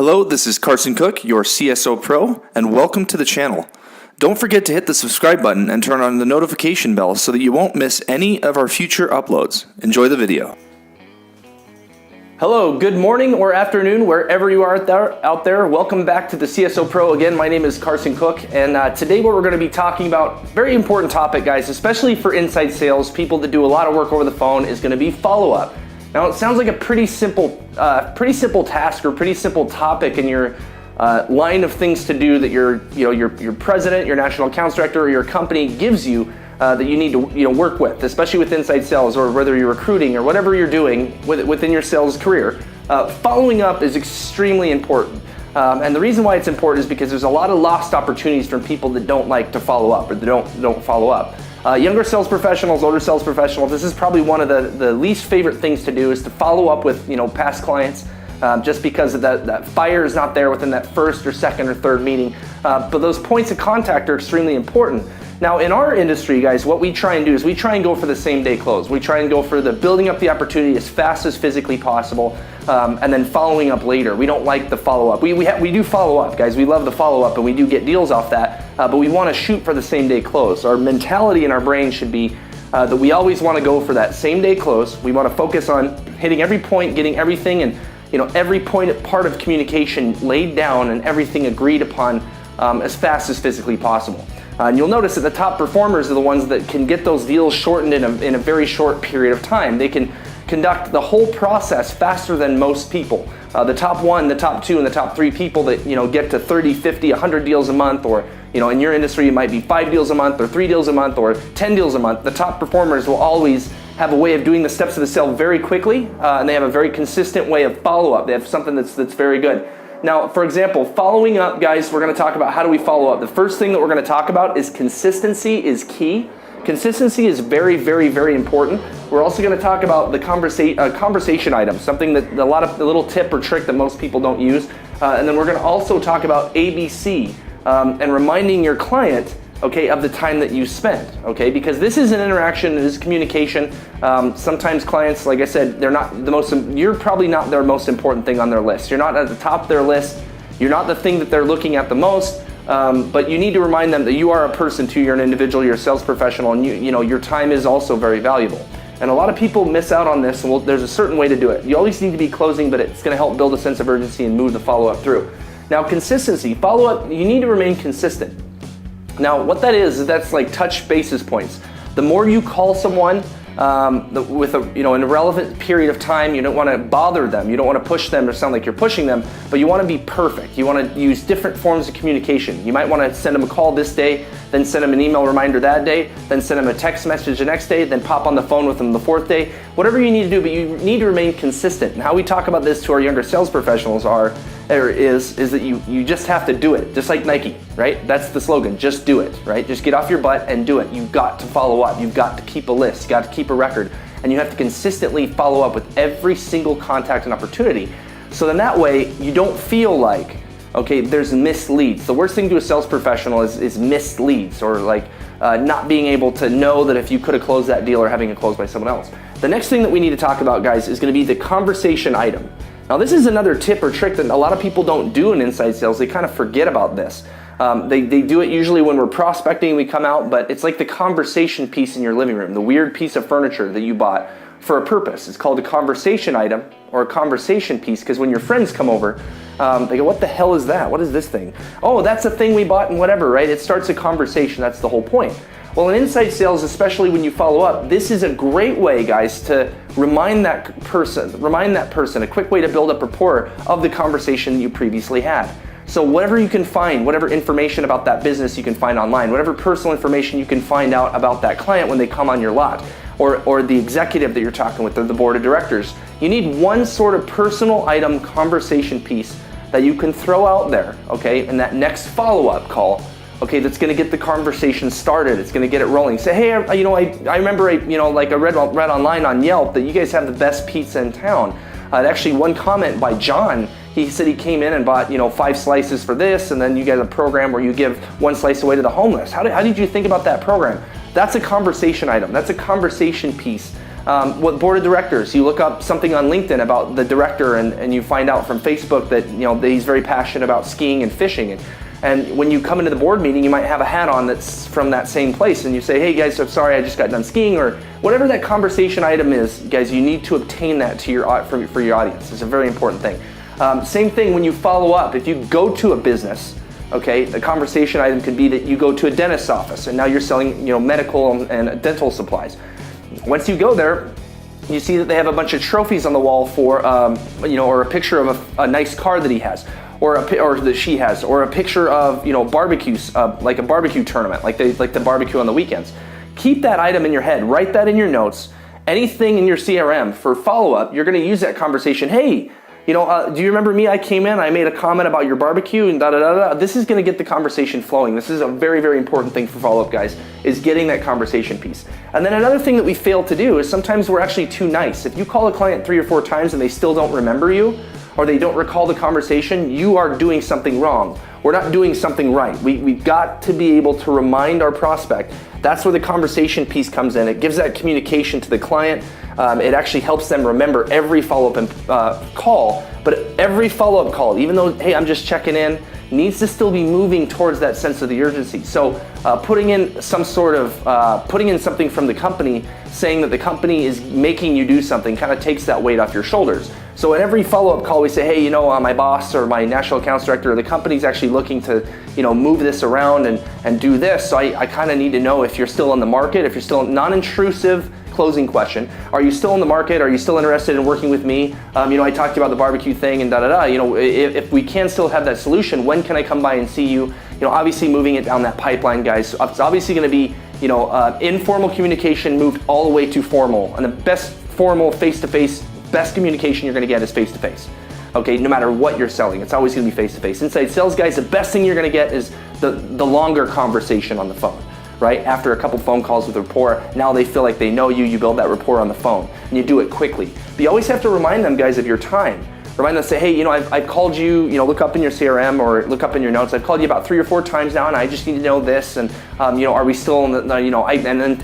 Hello, this is Carson Cook, your CSO Pro, and welcome to the channel. Don't forget to hit the subscribe button and turn on the notification bell so that you won't miss any of our future uploads. Enjoy the video. Hello, good morning or afternoon, wherever you are out there. Welcome back to the CSO Pro. Again, my name is Carson Cook, and today what we're going to be talking about, very important topic, guys, especially for inside sales, people that do a lot of work over the phone, is going to be follow-up. Now, it sounds like a pretty simple task or pretty simple topic in your line of things to do that your president, your national accounts director, or your company gives you that you need to work with, especially with inside sales, or whether you're recruiting or whatever you're doing within your sales career. Following up is extremely important. And the reason why it's important is because there's a lot of lost opportunities from people that don't like to follow up or they don't follow up. Younger sales professionals, older sales professionals, this is probably one of the least favorite things to do, is to follow up with past clients, just because of that fire is not there within that first or second or third meeting. But those points of contact are extremely important. Now, in our industry, guys, what we try and do is we try and go for the same day close. We try and go for the building up the opportunity as fast as physically possible, and then following up later. We don't like the follow-up. We do follow up, guys. We love the follow-up, and we do get deals off that, but we want to shoot for the same day close. Our mentality in our brain should be that we always want to go for that same day close. We want to focus on hitting every point, getting everything, and every part of communication laid down and everything agreed upon as fast as physically possible. And you'll notice that the top performers are the ones that can get those deals shortened in a very short period of time. They can conduct the whole process faster than most people. The top one, the top two, and the top three people that get to 30, 50, 100 deals a month, or in your industry it might be 5 deals a month, or 3 deals a month, or 10 deals a month. The top performers will always have a way of doing the steps of the sale very quickly, and they have a very consistent way of follow-up. They have something that's very good. Now, for example, following up, guys, we're going to talk about how do we follow up. The first thing that we're going to talk about is consistency is key. Consistency is very, very, very important. We're also going to talk about the conversation item, something that a little tip or trick that most people don't use. And then we're going to also talk about ABC and reminding your client, of the time that you spent, because this is an interaction, it is communication. Sometimes clients, like I said, you're probably not their most important thing on their list. You're not at the top of their list. You're not the thing that they're looking at the most, but you need to remind them that you are a person too. You're an individual, you're a sales professional, and your time is also very valuable. And a lot of people miss out on this, and there's a certain way to do it. You always need to be closing, but it's going to help build a sense of urgency and move the follow-up through. Now, consistency, follow-up, you need to remain consistent. Now, what that is that's like touch basis points. The more you call someone with in a relevant period of time, you don't want to bother them. You don't want to push them or sound like you're pushing them, but you want to be perfect. You want to use different forms of communication. You might want to send them a call this day, then send them an email reminder that day, then send them a text message the next day, then pop on the phone with them the fourth day. Whatever you need to do, but you need to remain consistent. And how we talk about this to our younger sales professionals is that you just have to do it, just like Nike, right? That's the slogan, just do it, right? Just get off your butt and do it. You've got to follow up. You've got to keep a list. You've got to keep a record. And you have to consistently follow up with every single contact and opportunity. So then that way, you don't feel like, there's missed leads. The worst thing to a sales professional is missed leads, or not being able to know that if you could have closed that deal or having it closed by someone else. The next thing that we need to talk about, guys, is going to be the conversation item. Now, this is another tip or trick that a lot of people don't do in inside sales. They kind of forget about this. They do it usually when we're prospecting, we come out, but it's like the conversation piece in your living room, the weird piece of furniture that you bought for a purpose. It's called a conversation item or a conversation piece, because when your friends come over, they go, what the hell is that? What is this thing? Oh, that's a thing we bought and whatever, right? It starts a conversation. That's the whole point. Well, in inside sales, especially when you follow up, this is a great way, guys, to remind that person, a quick way to build up rapport of the conversation you previously had. So whatever you can find, whatever information about that business you can find online, whatever personal information you can find out about that client when they come on your lot, or the executive that you're talking with, or the board of directors, you need one sort of personal item conversation piece that you can throw out there, in that next follow-up call, that's going to get the conversation started. It's going to get it rolling. Say, hey, I remember, I read online on Yelp that you guys have the best pizza in town. Actually, one comment by John, he said he came in and bought, 5 slices for this, and then you guys have a program where you give 1 slice away to the homeless. How did you think about that program? That's a conversation item. That's a conversation piece What board of directors? You look up something on LinkedIn about the director, and you find out from Facebook that that he's very passionate about skiing and fishing. And when you come into the board meeting, you might have a hat on that's from that same place, and you say, "Hey guys, I'm sorry, I just got done skiing," or whatever that conversation item is. Guys, you need to obtain that to for your audience. It's a very important thing. Same thing when you follow up. If you go to a business, okay, the conversation item could be that you go to a dentist's office, and now you're selling medical and dental supplies. Once you go there, you see that they have a bunch of trophies on the wall for, or a picture of a nice car that he has, or that she has, or a picture of, barbecues, like a barbecue tournament, like they like the barbecue on the weekends. Keep that item in your head. Write that in your notes. Anything in your CRM for follow-up, you're going to use that conversation. Hey, do you remember me? I came in, I made a comment about your barbecue and da-da-da-da. This is going to get the conversation flowing. This is a very, very important thing for follow-up, guys, is getting that conversation piece. And then another thing that we fail to do is sometimes we're actually too nice. If you call a client 3 or 4 times and they still don't remember you, or they don't recall the conversation, you are doing something wrong. We're not doing something right. We've got to be able to remind our prospect. That's where the conversation piece comes in. It gives that communication to the client. It actually helps them remember every follow-up call, but every follow-up call, even though, hey, I'm just checking in, needs to still be moving towards that sense of the urgency. So putting in something from the company, saying that the company is making you do something, kind of takes that weight off your shoulders. So in every follow-up call, we say, hey, my boss or my national accounts director or the company's actually looking to, move this around and do this. So I kind of need to know if you're still on the market, if you're still non-intrusive closing question. Are you still in the market? Are you still interested in working with me? I talked about the barbecue thing and da-da-da. If we can still have that solution, when can I come by and see you? Obviously moving it down that pipeline, guys. It's obviously going to be, informal communication moved all the way to formal. And the best formal face-to-face, best communication you're going to get is face-to-face. Okay, no matter what you're selling, it's always going to be face-to-face. Inside sales, guys, the best thing you're going to get is the longer conversation on the phone. Right? After a couple phone calls with rapport, now they feel like they know you build that rapport on the phone, and you do it quickly. But you always have to remind them, guys, of your time. Remind them, say, hey, I've called you, look up in your CRM or look up in your notes, I've called you about 3 or 4 times now, and I just need to know this, and are we still in the,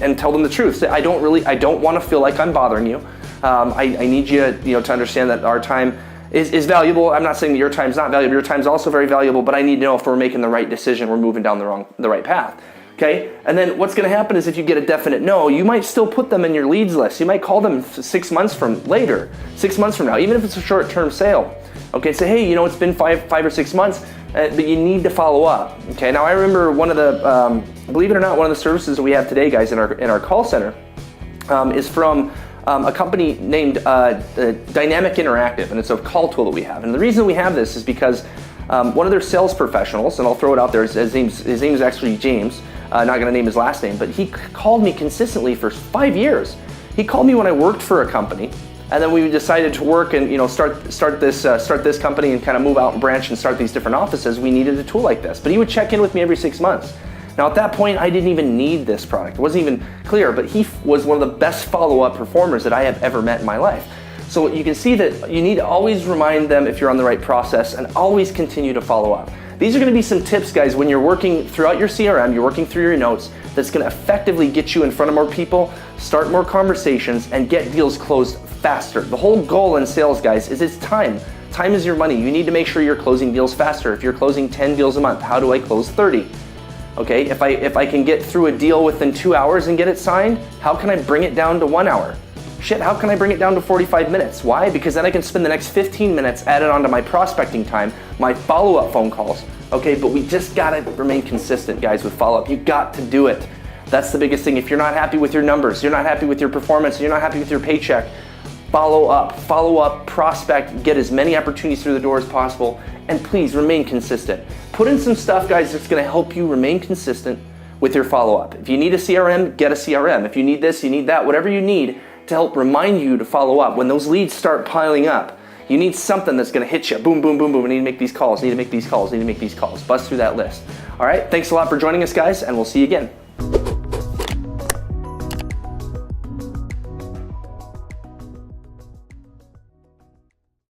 and tell them the truth. Say, I don't want to feel like I'm bothering you. I need you, to understand that our time is valuable. I'm not saying that your time's not valuable. Your time's also very valuable, but I need to know if we're making the right decision, we're moving down the right path. Okay, and then what's going to happen is if you get a definite no, you might still put them in your leads list. You might call them 6 months from now, even if it's a short-term sale. Okay, say, hey, it's been five or 6 months, but you need to follow up. Okay, now I remember one of the, believe it or not, one of the services that we have today, guys, in our call center is from a company named Dynamic Interactive, and it's a call tool that we have. And the reason we have this is because one of their sales professionals, and I'll throw it out there, his name is actually James. Not going to name his last name, but he called me consistently for 5 years. He called me when I worked for a company, and then we decided to work and start this company and kind of move out and branch and start these different offices. We needed a tool like this, but he would check in with me every 6 months. Now at that point, I didn't even need this product. It wasn't even clear, but he was one of the best follow-up performers that I have ever met in my life. So you can see that you need to always remind them if you're on the right process and always continue to follow up. These are going to be some tips, guys, when you're working throughout your CRM, you're working through your notes, that's going to effectively get you in front of more people, start more conversations, and get deals closed faster. The whole goal in sales, guys, is it's time. Time is your money. You need to make sure you're closing deals faster. If you're closing 10 deals a month, how do I close 30? Okay, if I can get through a deal within 2 hours and get it signed, how can I bring it down to 1 hour? Shit, how can I bring it down to 45 minutes? Why? Because then I can spend the next 15 minutes added onto my prospecting time, my follow-up phone calls. Okay, but we just gotta remain consistent, guys, with follow-up. You got to do it. That's the biggest thing. If you're not happy with your numbers, you're not happy with your performance, you're not happy with your paycheck, follow up, prospect, get as many opportunities through the door as possible, and please remain consistent. Put in some stuff, guys, that's gonna help you remain consistent with your follow-up. If you need a CRM, get a CRM. If you need this, you need that, whatever you need to help remind you to follow up. When those leads start piling up, you need something that's gonna hit you. Boom, boom, boom, boom. I need to make these calls, need to make these calls, need to make these calls. Bust through that list. All right, thanks a lot for joining us, guys, and we'll see you again.